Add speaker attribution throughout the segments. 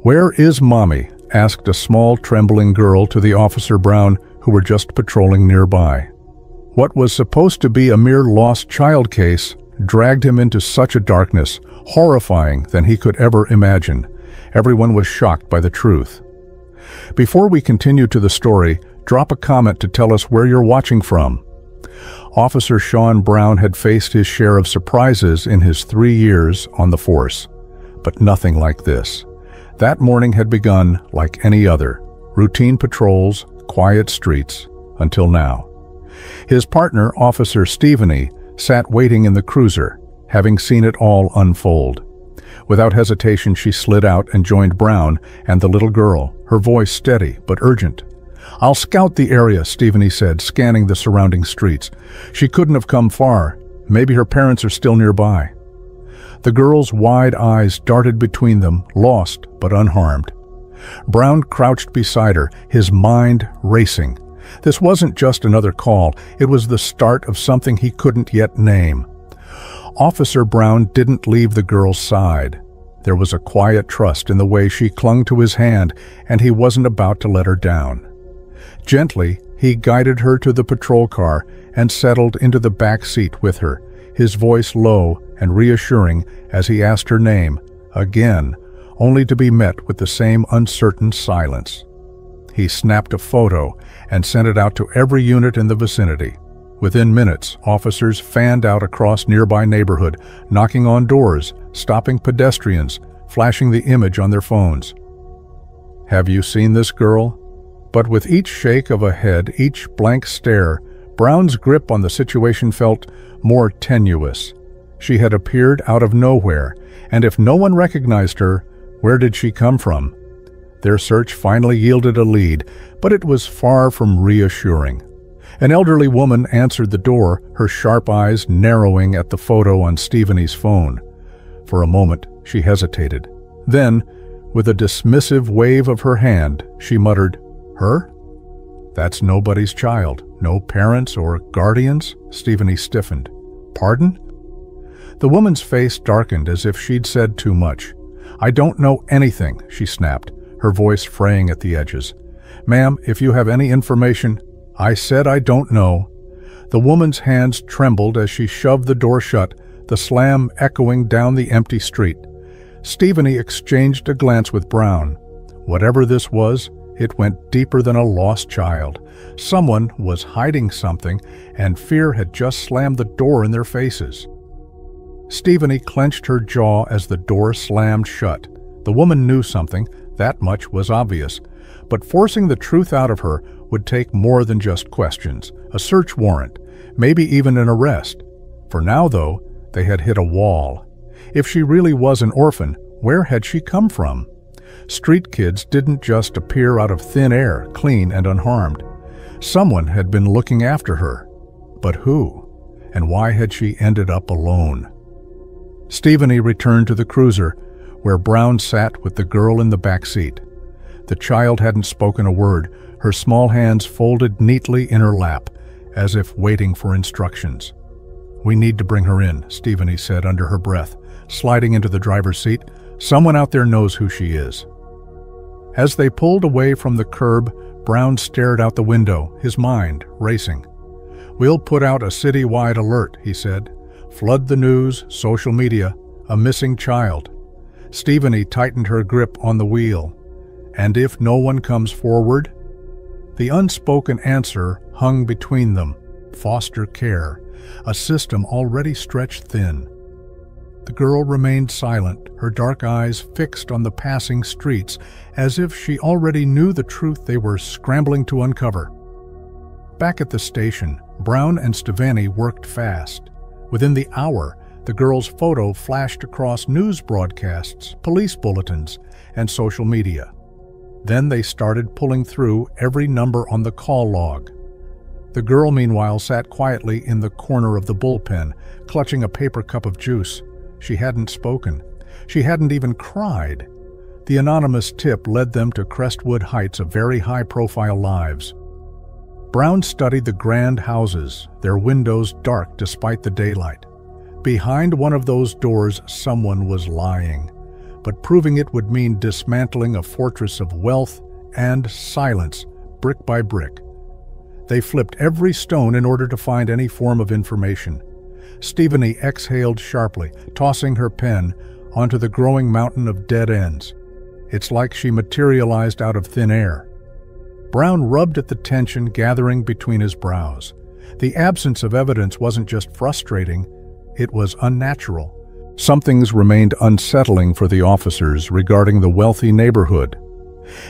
Speaker 1: "Where is Mommy?" asked a small, trembling girl to the Officer Brown, who were just patrolling nearby. What was supposed to be a mere lost child case dragged him into such a darkness, horrifying than he could ever imagine. Everyone was shocked by the truth. Before we continue to the story, drop a comment to tell us where you're watching from. Officer Sean Brown had faced his share of surprises in his 3 years on the force, but nothing like this. That morning had begun like any other, routine patrols, quiet streets, until now. His partner, Officer Stephanie, sat waiting in the cruiser, having seen it all unfold. Without hesitation, she slid out and joined Brown and the little girl, her voice steady but urgent. "I'll scout the area," Stephanie said, scanning the surrounding streets. She couldn't have come far. Maybe her parents are still nearby. The girl's wide eyes darted between them, lost but unharmed. Brown crouched beside her, his mind racing. This wasn't just another call, it was the start of something he couldn't yet name. Officer Brown didn't leave the girl's side. There was a quiet trust in the way she clung to his hand, and he wasn't about to let her down. Gently, he guided her to the patrol car and settled into the back seat with her, his voice low and reassuring as he asked her name, again, only to be met with the same uncertain silence. He snapped a photo and sent it out to every unit in the vicinity. Within minutes, officers fanned out across nearby neighborhood, knocking on doors, stopping pedestrians, flashing the image on their phones. "Have you seen this girl?" But with each shake of a head, each blank stare, Brown's grip on the situation felt more tenuous. She had appeared out of nowhere, and if no one recognized her, where did she come from? Their search finally yielded a lead, but it was far from reassuring. An elderly woman answered the door, her sharp eyes narrowing at the photo on Stephanie's phone. For a moment, she hesitated. Then, with a dismissive wave of her hand, she muttered, "Her? That's nobody's child. No parents or guardians?" Stephanie stiffened. "Pardon?" The woman's face darkened as if she'd said too much. "I don't know anything," she snapped, her voice fraying at the edges. "Ma'am, if you have any information—" "I said I don't know." The woman's hands trembled as she shoved the door shut, the slam echoing down the empty street. Stephanie exchanged a glance with Brown. Whatever this was, it went deeper than a lost child. Someone was hiding something, and fear had just slammed the door in their faces. Stephanie clenched her jaw as the door slammed shut. The woman knew something, that much was obvious. But forcing the truth out of her would take more than just questions, a search warrant, maybe even an arrest. For now, though, they had hit a wall. If she really was an orphan, where had she come from? Street kids didn't just appear out of thin air, clean and unharmed. Someone had been looking after her. But who? And why had she ended up alone? Stephanie returned to the cruiser, where Brown sat with the girl in the back seat. The child hadn't spoken a word, her small hands folded neatly in her lap, as if waiting for instructions. "We need to bring her in," Stephanie said under her breath, sliding into the driver's seat. "Someone out there knows who she is." As they pulled away from the curb, Brown stared out the window, his mind racing. "We'll put out a city-wide alert," he said. "Flood the news, social media, a missing child." Stephanie tightened her grip on the wheel. "And if no one comes forward?" The unspoken answer hung between them: foster care, a system already stretched thin. The girl remained silent, her dark eyes fixed on the passing streets, as if she already knew the truth they were scrambling to uncover. Back at the station, Brown and Stephanie worked fast. Within the hour, the girl's photo flashed across news broadcasts, police bulletins, and social media. Then they started pulling through every number on the call log. The girl, meanwhile, sat quietly in the corner of the bullpen, clutching a paper cup of juice. She hadn't spoken. She hadn't even cried. The anonymous tip led them to Crestwood Heights of very high-profile lives. Brown studied the grand houses, their windows dark despite the daylight. Behind one of those doors, someone was lying. but proving it would mean dismantling a fortress of wealth and silence, brick by brick. They flipped every stone in order to find any form of information. Stephanie exhaled sharply, tossing her pen onto the growing mountain of dead ends. It's like she materialized out of thin air. Brown rubbed at the tension gathering between his brows. The absence of evidence wasn't just frustrating, it was unnatural. Some things remained unsettling for the officers regarding the wealthy neighborhood.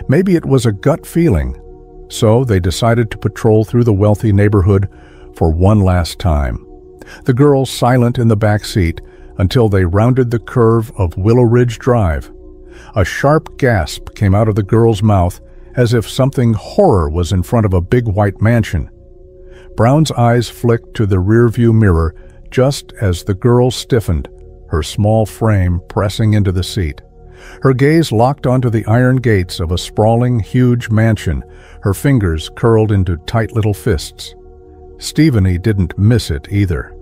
Speaker 1: Maybe it was a gut feeling, so they decided to patrol through the wealthy neighborhood for one last time. The girls silent in the back seat until they rounded the curve of Willow Ridge Drive. A sharp gasp came out of the girl's mouth as if something horror was in front of a big white mansion. Brown's eyes flicked to the rearview mirror just as the girl stiffened, her small frame pressing into the seat. Her gaze locked onto the iron gates of a sprawling, huge mansion, her fingers curled into tight little fists. Stephanie didn't miss it either.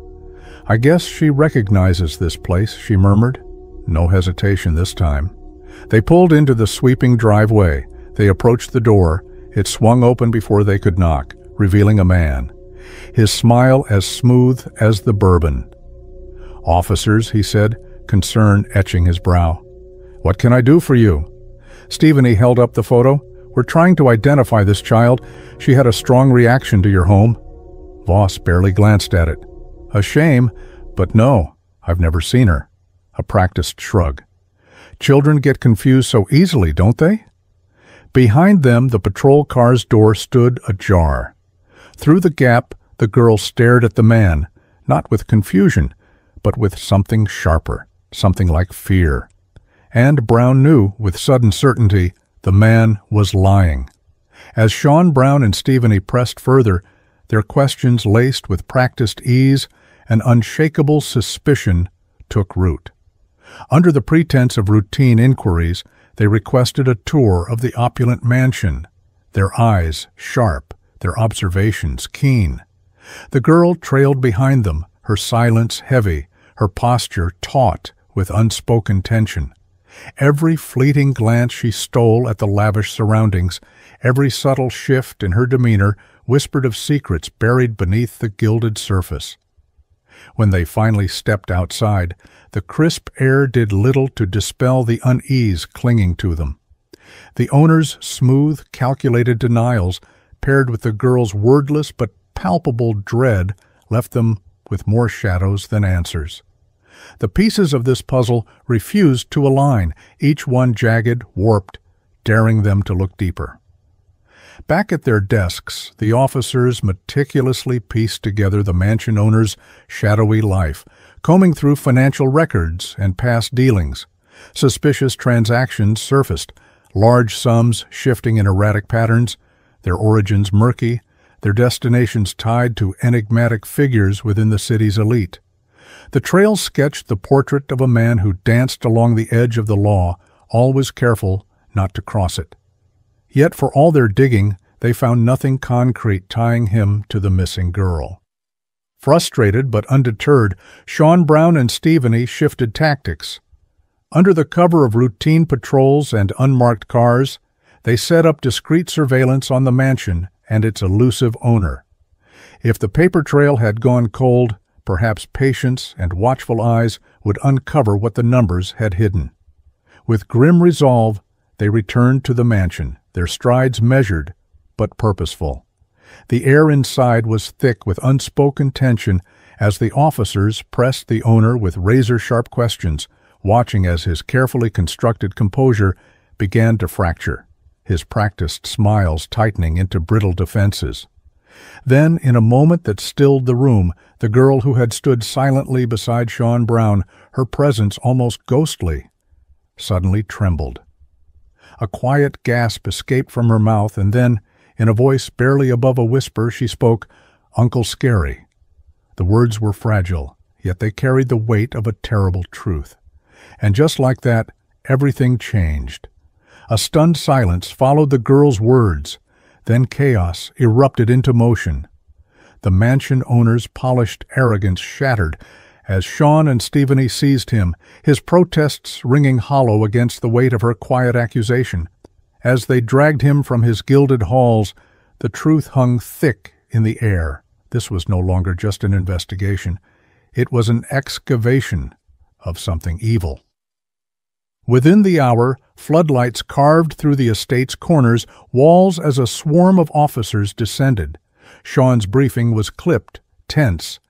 Speaker 1: "I guess she recognizes this place," she murmured. No hesitation this time. They pulled into the sweeping driveway. They approached the door. It swung open before they could knock, revealing a man. His smile as smooth as the bourbon. "Officers," he said, concern etching his brow. "What can I do for you?" Stephanie held up the photo. "We're trying to identify this child. She had a strong reaction to your home." Voss barely glanced at it. "A shame, but no, I've never seen her." A practiced shrug. "Children get confused so easily, don't they?" Behind them, the patrol car's door stood ajar. Through the gap, the girl stared at the man, not with confusion, but with something sharper, something like fear. And Brown knew, with sudden certainty, the man was lying. As Sean Brown and Stephanie pressed further, their questions laced with practiced ease, an unshakable suspicion took root. Under the pretense of routine inquiries, they requested a tour of the opulent mansion, their eyes sharp, their observations keen. The girl trailed behind them, her silence heavy, her posture taut with unspoken tension. Every fleeting glance she stole at the lavish surroundings, every subtle shift in her demeanor whispered of secrets buried beneath the gilded surface. When they finally stepped outside, the crisp air did little to dispel the unease clinging to them. The owner's smooth, calculated denials, paired with the girl's wordless but palpable dread, left them with more shadows than answers. The pieces of this puzzle refused to align, each one jagged, warped, daring them to look deeper. Back at their desks, the officers meticulously pieced together the mansion owner's shadowy life, combing through financial records and past dealings. Suspicious transactions surfaced, large sums shifting in erratic patterns, their origins murky, their destinations tied to enigmatic figures within the city's elite. The trail sketched the portrait of a man who danced along the edge of the law, always careful not to cross it. Yet for all their digging, they found nothing concrete tying him to the missing girl. Frustrated but undeterred, Sean Brown and Stephanie shifted tactics. Under the cover of routine patrols and unmarked cars, they set up discreet surveillance on the mansion and its elusive owner. If the paper trail had gone cold, perhaps patience and watchful eyes would uncover what the numbers had hidden. With grim resolve, they returned to the mansion, their strides measured but purposeful. The air inside was thick with unspoken tension as the officers pressed the owner with razor-sharp questions, watching as his carefully constructed composure began to fracture, his practiced smiles tightening into brittle defenses. Then, in a moment that stilled the room, the girl who had stood silently beside Sean Brown, her presence almost ghostly, suddenly trembled. A quiet gasp escaped from her mouth, and then, in a voice barely above a whisper, she spoke, "Uncle Scary." The words were fragile, yet they carried the weight of a terrible truth. And just like that, everything changed. A stunned silence followed the girl's words. Then chaos erupted into motion. The mansion owner's polished arrogance shattered as Sean and Stephanie seized him, his protests ringing hollow against the weight of her quiet accusation. As they dragged him from his gilded halls, the truth hung thick in the air. This was no longer just an investigation. It was an excavation of something evil. Within the hour, floodlights carved through the estate's corners, walls as a swarm of officers descended. Sean's briefing was clipped, tense,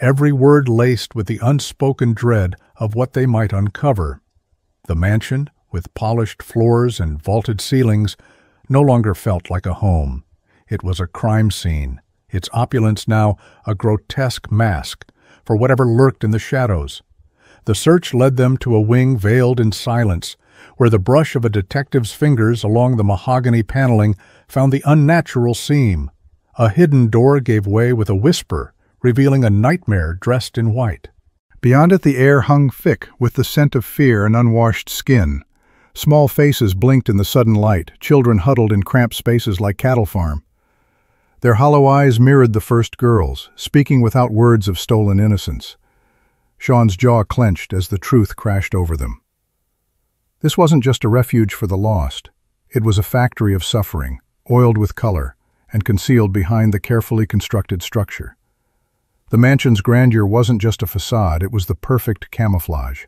Speaker 1: every word laced with the unspoken dread of what they might uncover. The mansion, with polished floors and vaulted ceilings, no longer felt like a home. It was a crime scene, its opulence now a grotesque mask for whatever lurked in the shadows. The search led them to a wing veiled in silence, where the brush of a detective's fingers along the mahogany paneling found the unnatural seam. A hidden door gave way with a whisper, revealing a nightmare dressed in white.
Speaker 2: Beyond it the air hung thick with the scent of fear and unwashed skin. Small faces blinked in the sudden light, children huddled in cramped spaces like cattle farm. Their hollow eyes mirrored the first girls, speaking without words of stolen innocence. Sean's jaw clenched as the truth crashed over them. This wasn't just a refuge for the lost. It was a factory of suffering, oiled with color, and concealed behind the carefully constructed structure. The mansion's grandeur wasn't just a facade, it was the perfect camouflage.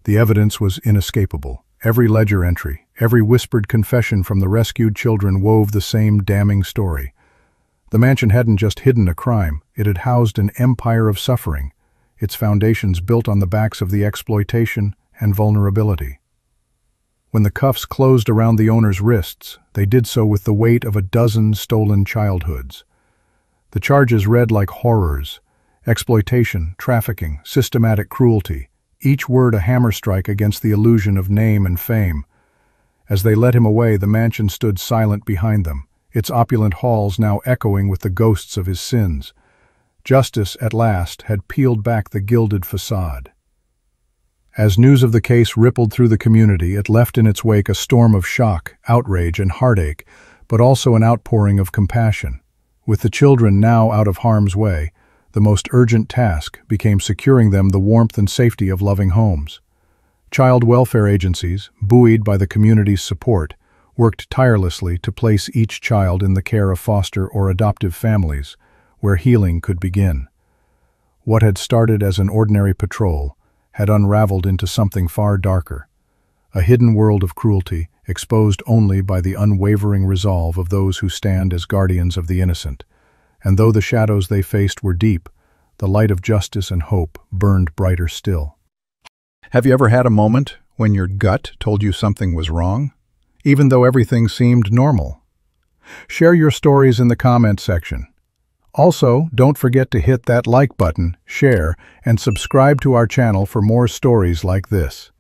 Speaker 2: The evidence was inescapable. Every ledger entry, every whispered confession from the rescued children wove the same damning story. The mansion hadn't just hidden a crime, it had housed an empire of suffering, its foundations built on the backs of the exploitation and vulnerability. When the cuffs closed around the owner's wrists, they did so with the weight of a dozen stolen childhoods. The charges read like horrors: exploitation, trafficking, systematic cruelty, each word a hammer strike against the illusion of name and fame. As they led him away, the mansion stood silent behind them, its opulent halls now echoing with the ghosts of his sins. Justice, at last, had peeled back the gilded facade. As news of the case rippled through the community, it left in its wake a storm of shock, outrage, and heartache, but also an outpouring of compassion. With the children now out of harm's way, the most urgent task became securing them the warmth and safety of loving homes. Child welfare agencies, buoyed by the community's support, worked tirelessly to place each child in the care of foster or adoptive families, where healing could begin. What had started as an ordinary patrol had unraveled into something far darker, a hidden world of cruelty exposed only by the unwavering resolve of those who stand as guardians of the innocent. And though the shadows they faced were deep, the light of justice and hope burned brighter still. Have you ever had a moment when your gut told you something was wrong, even though everything seemed normal? Share your stories in the comment section. Also, don't forget to hit that like button, share, and subscribe to our channel for more stories like this.